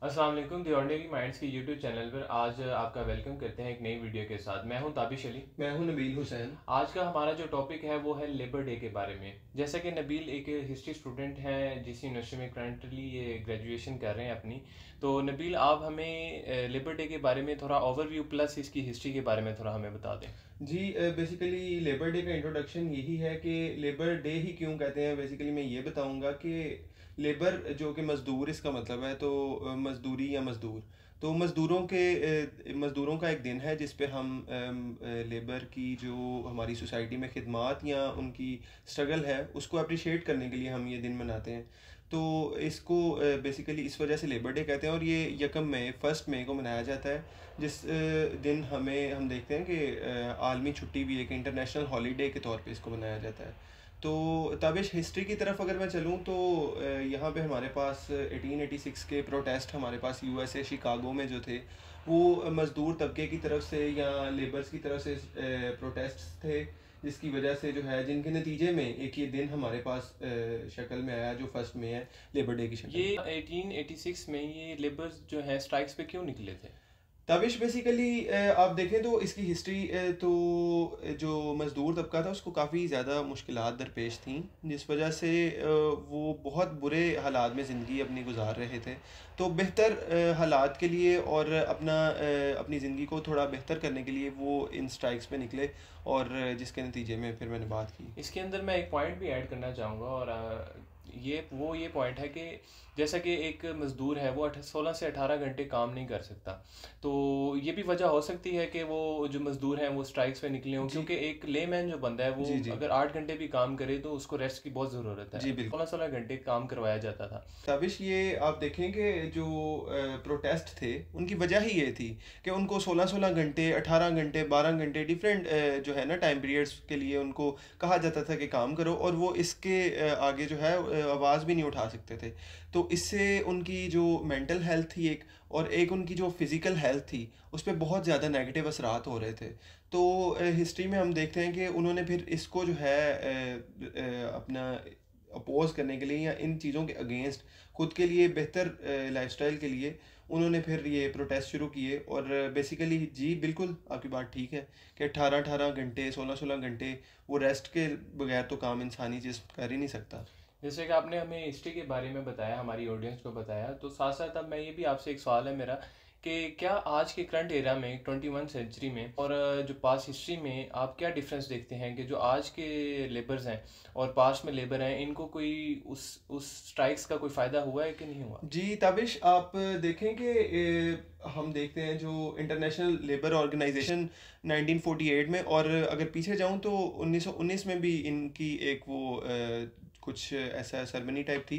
अस्सलाम वालेकुम the ordinary minds की यूट्यूब चैनल पर आज आपका वेलकम करते हैं एक नई वीडियो के साथ। मैं हूं ताबिश अली। मैं हूं नबील हुसैन। आज का हमारा जो टॉपिक है वो है लेबर डे के बारे में। जैसा कि नबील एक हिस्ट्री स्टूडेंट हैं जिस यूनिवर्सिटी में करंटली ये ग्रेजुएशन कर रहे हैं अपनी, तो नबील आप हमें लेबर डे के बारे में थोड़ा ओवरव्यू प्लस इसकी हिस्ट्री के बारे में थोड़ा हमें बता दें। जी, बेसिकली लेबर डे का इंट्रोडक्शन यही है कि लेबर डे ही क्यों कहते हैं। बेसिकली मैं ये बताऊंगा कि लेबर जो कि मज़दूर इसका मतलब है, तो मज़दूरी या मज़दूर, तो मज़दूरों का एक दिन है जिस पे हम लेबर की जो हमारी सोसाइटी में खिदमात या उनकी स्ट्रगल है उसको अप्रिशिएट करने के लिए हम ये दिन मनाते हैं। तो इसको बेसिकली इस वजह से लेबर डे कहते हैं, और ये यकम मई 1 मई को मनाया जाता है, जिस दिन हम देखते हैं कि आलमी छुट्टी भी एक इंटरनेशनल हॉलीडे के तौर पे इसको मनाया जाता है। तो तबिश हिस्ट्री की तरफ अगर मैं चलूँ तो यहाँ पे हमारे पास 1886 के प्रोटेस्ट हमारे पास यूएसए शिकागो में जो थे, वो मज़दूर तबके की तरफ से या लेबर्स की तरफ से प्रोटेस्ट थे, जिसकी वजह से जो है जिनके नतीजे में एक ये दिन हमारे पास शक्ल में आया जो 1 मई है, लेबर डे की शक्ल ये में। 1886 में ये लेबर्स जो हैं स्ट्राइक्स पे क्यों निकले थे? तबिश बेसिकली आप देखें तो इसकी हिस्ट्री, तो जो मज़दूर तबका था उसको काफ़ी ज़्यादा मुश्किलात दरपेश थीं, जिस वजह से वो बहुत बुरे हालात में ज़िंदगी अपनी गुजार रहे थे। तो बेहतर हालात के लिए और अपनी ज़िंदगी को थोड़ा बेहतर करने के लिए वो इन स्ट्राइक्स पे निकले, और जिसके नतीजे में फिर मैंने बात की। इसके अंदर मैं एक पॉइंट भी ऐड करना चाहूँगा, और ये पॉइंट है कि जैसा कि एक मज़दूर है वो 16 से 18 घंटे काम नहीं कर सकता, तो ये भी वजह हो सकती है कि वो जो मज़दूर हैं वो स्ट्राइक्स पे निकले हों, जी क्योंकि एक लेमैन जो बंदा है वो जी जी अगर 8 घंटे भी काम करे तो उसको रेस्ट की बहुत ज़रूरत है। जी बिल्कुल। 16-16 घंटे काम करवाया जाता था। तबिश ये आप देखें कि जो प्रोटेस्ट थे उनकी वजह ही ये थी कि उनको 16-16 घंटे, 18 घंटे, 12 घंटे डिफरेंट जो है ना टाइम पीरियड्स के लिए उनको कहा जाता था कि काम करो, और वो इसके आगे जो है आवाज़ भी नहीं उठा सकते थे। तो इससे उनकी जो मेंटल हेल्थ थी एक, और एक उनकी जो फिज़िकल हेल्थ थी उस पर बहुत ज़्यादा नेगेटिव असरात हो रहे थे। तो हिस्ट्री में हम देखते हैं कि उन्होंने फिर इसको जो है अपना अपोज करने के लिए या इन चीज़ों के अगेंस्ट खुद के लिए बेहतर लाइफस्टाइल के लिए उन्होंने फिर ये प्रोटेस्ट शुरू किए। और बेसिकली जी बिल्कुल आपकी बात ठीक है कि 18-18 घंटे, 16-16 घंटे वो रेस्ट के बगैर तो काम इंसानी जिस्म कर ही नहीं सकता। जैसे कि आपने हमें हिस्ट्री के बारे में बताया, हमारी ऑडियंस को बताया, तो साथ साथ अब मैं ये भी आपसे एक सवाल है मेरा कि क्या आज के करंट एरा में 21 सेंचुरी में और जो पास्ट हिस्ट्री में आप क्या डिफरेंस देखते हैं कि जो आज के लेबर्स हैं और पास्ट में लेबर हैं, इनको कोई उस स्ट्राइक्स का कोई फ़ायदा हुआ है कि नहीं हुआ? जी तबिश आप देखें कि हम देखते हैं जो इंटरनेशनल लेबर ऑर्गेनाइजेशन 1948 में, और अगर पीछे जाऊं तो 1919 में भी इनकी एक वो कुछ ऐसा सेरेमनी टाइप थी,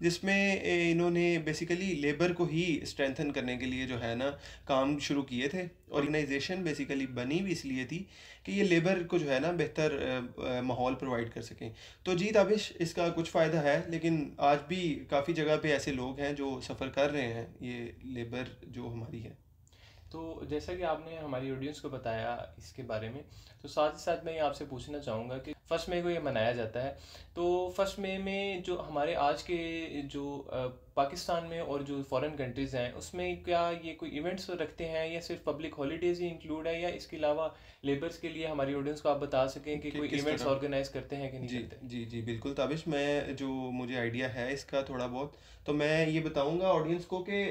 जिसमें इन्होंने बेसिकली लेबर को ही स्ट्रेंथन करने के लिए जो है ना काम शुरू किए थे। ऑर्गेनाइजेशन बेसिकली बनी भी इसलिए थी कि ये लेबर को जो है ना बेहतर माहौल प्रोवाइड कर सकें। तो जी ताबिश इसका कुछ फ़ायदा है, लेकिन आज भी काफ़ी जगह पे ऐसे लोग हैं जो सफ़र कर रहे हैं ये लेबर जो हमारी है। तो जैसा कि आपने हमारी ऑडियंस को बताया इसके बारे में, तो साथ ही साथ मैं ये आपसे पूछना चाहूँगा कि 1 मई को ये मनाया जाता है, तो 1 मई में जो हमारे आज के जो पाकिस्तान में और जो फॉरेन कंट्रीज़ हैं उसमें क्या ये कोई इवेंट्स रखते हैं या सिर्फ पब्लिक हॉलीडेज़ ही इंक्लूड है, या इसके अलावा लेबर्स के लिए हमारी ऑडियंस को आप बता सकें कि कोई किस इवेंट्स तरह? ऑर्गेनाइज करते हैं कि नहीं जी करते? जी जी बिल्कुल ताबिश, मैं जो मुझे आइडिया है इसका थोड़ा बहुत, तो मैं ये बताऊंगा ऑडियंस को कि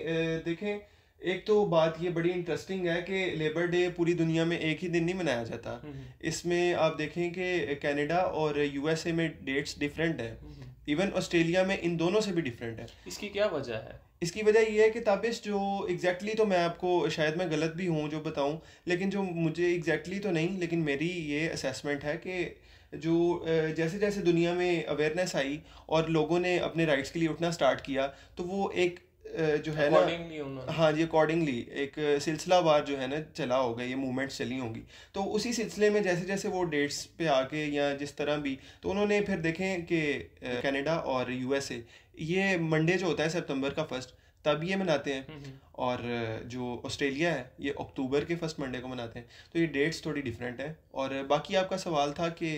देखें, एक तो बात ये बड़ी इंटरेस्टिंग है कि लेबर डे पूरी दुनिया में एक ही दिन नहीं मनाया जाता। हम्म। इसमें आप देखें कि कनाडा और यूएसए में डेट्स डिफरेंट है, हम्म। इवन ऑस्ट्रेलिया में इन दोनों से भी डिफरेंट है। इसकी क्या वजह है? इसकी वजह ये है कि ताबिश जो तो मैं आपको शायद मैं गलत भी हूँ जो बताऊँ, लेकिन जो मुझे तो नहीं, लेकिन मेरी ये असेसमेंट है कि जो जैसे जैसे दुनिया में अवेयरनेस आई और लोगों ने अपने राइट्स के लिए उठना स्टार्ट किया, तो वो एक जो है ना, अकॉर्डिंगली उन्होंने। हाँ जी अकॉर्डिंगली एक सिलसिलावार जो है ना चला होगा, ये मूवमेंट्स चली होंगी। तो उसी सिलसिले में जैसे जैसे वो डेट्स पे आके या जिस तरह भी, तो उन्होंने फिर देखें कि कनाडा और यूएसए ये मंडे जो होता है सितंबर का फर्स्ट, तब ये मनाते हैं, और जो ऑस्ट्रेलिया है ये अक्टूबर के फर्स्ट मंडे को मनाते हैं। तो ये डेट्स थोड़ी डिफरेंट है। और बाकी आपका सवाल था कि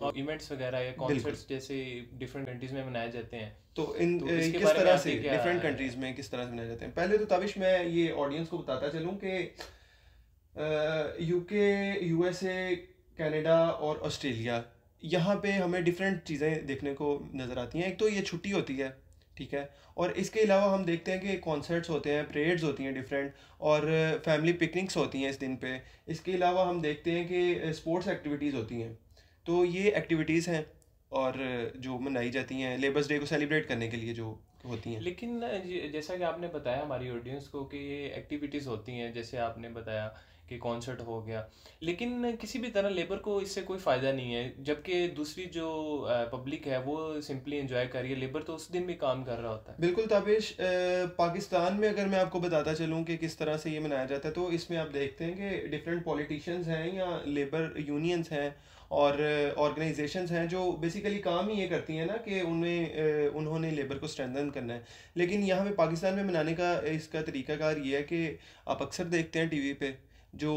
और इवेंट्स वगैरह या बिल्कुल। कॉन्सर्ट्स जैसे डिफरेंट कंट्रीज में मनाए जाते हैं, तो इन तो इसके किस बारे में तरह आपके से क्या डिफरेंट कंट्रीज में किस तरह से मनाए जाते हैं? पहले तो ताबिश मैं ये ऑडियंस को बताता चलूँ कि यूके, यूएसए, कनाडा और ऑस्ट्रेलिया, यहाँ पे हमें डिफरेंट चीज़ें देखने को नज़र आती हैं। एक तो ये छुट्टी होती है, ठीक है, और इसके अलावा हम देखते हैं कि कॉन्सर्ट्स होते हैं, परेड्स होती हैं डिफरेंट, और फैमिली पिकनिक्स होती हैं इस दिन पे। इसके अलावा हम देखते हैं कि स्पोर्ट्स एक्टिविटीज़ होती हैं। तो ये एक्टिविटीज़ हैं और जो मनाई जाती हैं लेबर्स डे को सेलिब्रेट करने के लिए जो होती हैं। लेकिन जैसा कि आपने बताया हमारी ऑडियंस को कि ये एक्टिविटीज़ होती हैं, जैसे आपने बताया कि कॉन्सर्ट हो गया, लेकिन किसी भी तरह लेबर को इससे कोई फ़ायदा नहीं है, जबकि दूसरी जो पब्लिक है वो सिंपली एंजॉय कर रही है, लेबर तो उस दिन भी काम कर रहा होता है। बिल्कुल ताबिश, पाकिस्तान में अगर मैं आपको बताता चलूँ कि किस तरह से ये मनाया जाता है, तो इसमें आप देखते हैं कि डिफरेंट पॉलिटिशियंस हैं या लेबर यूनियंस हैं और ऑर्गेनाइजेशंस हैं जो बेसिकली काम ही ये करती हैं ना कि उन्होंने लेबर को स्ट्रेंथन करना है। लेकिन यहाँ पे पाकिस्तान में मनाने का इसका तरीकाकार ये है कि आप अक्सर देखते हैं टीवी पे जो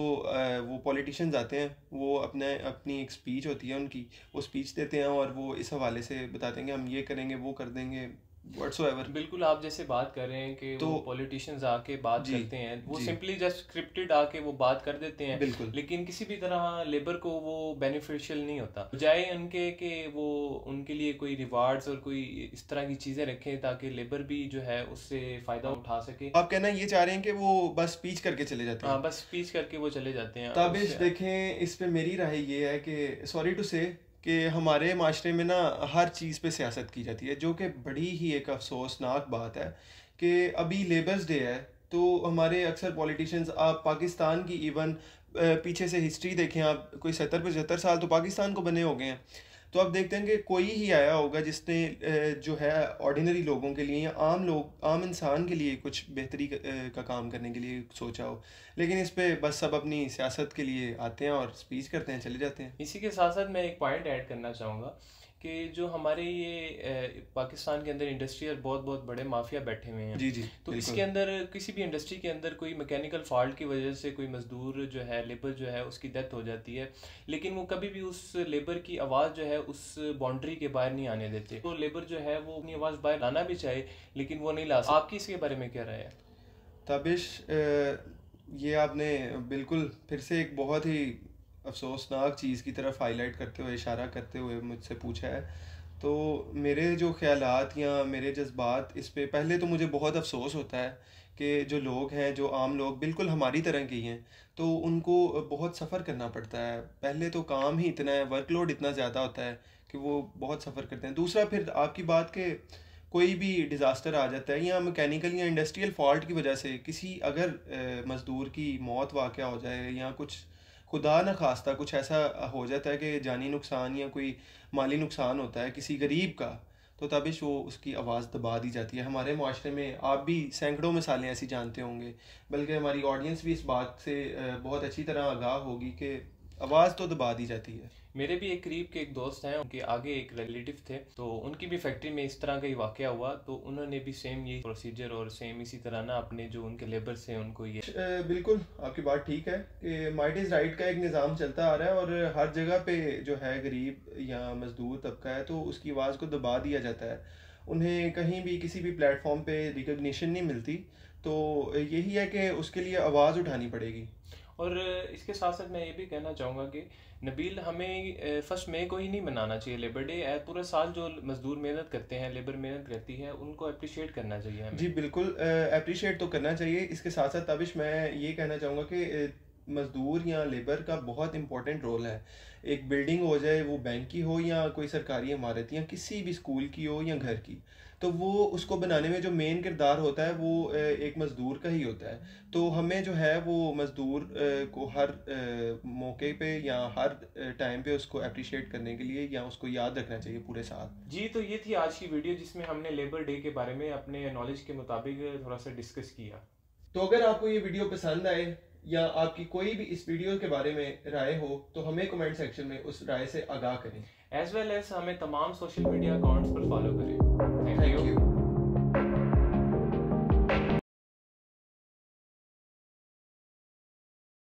वो पॉलिटिशियंस आते हैं, वो अपनी एक स्पीच होती है उनकी, वो स्पीच देते हैं और वो इस हवाले से बताते हैं कि हम ये करेंगे, वो कर देंगे, व्हाट्सोएवर। बिल्कुल, आप जैसे बात कर रहे हैं कि तो वो पॉलिटिशियंस आके बात जी करते हैं, वो जी सिंपली जस्ट स्क्रिप्टेड आके वो बात कर देते हैं, बिल्कुल लेकिन किसी भी तरह लेबर को वो बेनिफिशियल नहीं होता। बजाय उनके कि वो उनके लिए कोई रिवार्ड्स और कोई इस तरह की चीज़ें रखें ताकि लेबर भी जो है उससे फ़ायदा उठा सके। आप कहना ये चाह रहे हैं कि वो बस स्पीच करके चले जाते हाँ, हैं? बस स्पीच करके वो चले जाते हैं ताबिश उससे। देखें, इस पे मेरी राय ये है कि सॉरी टू से कि हमारे माशरे में ना हर चीज़ पे सियासत की जाती है, जो कि बड़ी ही एक अफसोसनाक बात है कि अभी लेबर्स डे है तो हमारे अक्सर पॉलिटिशियंस, आप पाकिस्तान की इवन पीछे से हिस्ट्री देखें, आप कोई 70-75 साल तो पाकिस्तान को बने हो गए हैं, तो आप देखते हैं कि कोई ही आया होगा जिसने जो है ऑर्डिनरी लोगों के लिए या आम इंसान के लिए कुछ बेहतरी का काम करने के लिए सोचा हो। लेकिन इस पे बस सब अपनी सियासत के लिए आते हैं और स्पीच करते हैं, चले जाते हैं। इसी के साथ साथ मैं एक पॉइंट ऐड करना चाहूँगा कि जो हमारे ये पाकिस्तान के अंदर इंडस्ट्रियल बहुत बहुत बड़े माफिया बैठे हुए हैं, जी जी तो बिल्कुल इसके अंदर किसी भी इंडस्ट्री के अंदर कोई मैकेनिकल फॉल्ट की वजह से कोई मजदूर जो है, लेबर जो है, उसकी डेथ हो जाती है, लेकिन वो कभी भी उस लेबर की आवाज़ जो है उस बाउंड्री के बाहर नहीं आने देते। तो लेबर जो है वो अपनी आवाज़ बाहर लाना भी चाहे लेकिन वो नहीं ला सकता। आपकी इसके बारे में क्या राय है? तबिश, ये आपने बिल्कुल फिर से एक बहुत ही अफसोसनाक चीज़ की तरफ हाईलाइट करते हुए, इशारा करते हुए मुझसे पूछा है। तो मेरे जो ख्यालात या मेरे जज्बात इस पे, पहले तो मुझे बहुत अफसोस होता है कि जो लोग हैं, जो आम लोग बिल्कुल हमारी तरह के ही हैं, तो उनको बहुत सफ़र करना पड़ता है। पहले तो काम ही इतना है, वर्कलोड इतना ज़्यादा होता है कि वो बहुत सफ़र करते हैं। दूसरा, फिर आपकी बात के कोई भी डिज़ास्टर आ जाता है या मैकेनिकल या इंडस्ट्रियल फॉल्ट की वजह से किसी अगर मज़दूर की मौत वाक़या हो जाए या कुछ खुदा न खास्ता कुछ ऐसा हो जाता है कि जानी नुकसान या कोई माली नुकसान होता है किसी गरीब का, तो तबिश वो उसकी आवाज़ दबा दी जाती है। हमारे माशरे में आप भी सैकड़ों मिसालें ऐसी जानते होंगे, बल्कि हमारी ऑडियंस भी इस बात से बहुत अच्छी तरह आगाह होगी कि आवाज़ तो दबा दी जाती है। मेरे भी एक करीब के एक दोस्त हैं, उनके आगे एक रिलेटिव थे, तो उनकी भी फैक्ट्री में इस तरह का ही वाकया हुआ, तो उन्होंने भी सेम ये प्रोसीजर और सेम इसी तरह ना अपने जो उनके लेबर्स हैं उनको ये बिल्कुल आपकी बात ठीक है कि माइट इज़ राइट का एक निज़ाम चलता आ रहा है और हर जगह पे जो है गरीब या मज़दूर तबका है तो उसकी आवाज़ को दबा दिया जाता है, उन्हें कहीं भी किसी भी प्लेटफॉर्म पे रिकग्निशन नहीं मिलती। तो यही है कि उसके लिए आवाज़ उठानी पड़ेगी। और इसके साथ साथ मैं ये भी कहना चाहूँगा कि नबील, हमें 1 मई को ही नहीं मनाना चाहिए लेबर डे। पूरा साल जो मजदूर मेहनत करते हैं, लेबर मेहनत करती है, उनको अप्रिशिएट करना चाहिए हमें। जी बिल्कुल, अप्रिशिएट तो करना चाहिए। इसके साथ साथ तबिश मैं ये कहना चाहूँगा कि मज़दूर या लेबर का बहुत इंपॉर्टेंट रोल है। एक बिल्डिंग हो जाए, वो बैंक की हो या कोई सरकारी इमारत या किसी भी स्कूल की हो या घर की, तो वो उसको बनाने में जो मेन किरदार होता है वो एक मज़दूर का ही होता है। तो हमें जो है वो मज़दूर को हर मौके पे या हर टाइम पे उसको अप्रिशिएट करने के लिए या उसको याद रखना चाहिए पूरे साल। जी, तो ये थी आज की वीडियो जिसमें हमने लेबर डे के बारे में अपने नॉलेज के मुताबिक थोड़ा सा डिस्कस किया। तो अगर आपको ये वीडियो पसंद आए या आपकी कोई भी इस वीडियो के बारे में राय हो तो हमें कमेंट सेक्शन में उस राय से आगाह करें। एज वेल एज हमें तमाम सोशल मीडिया अकाउंट्स पर फॉलो करें। Thank thank you. यू।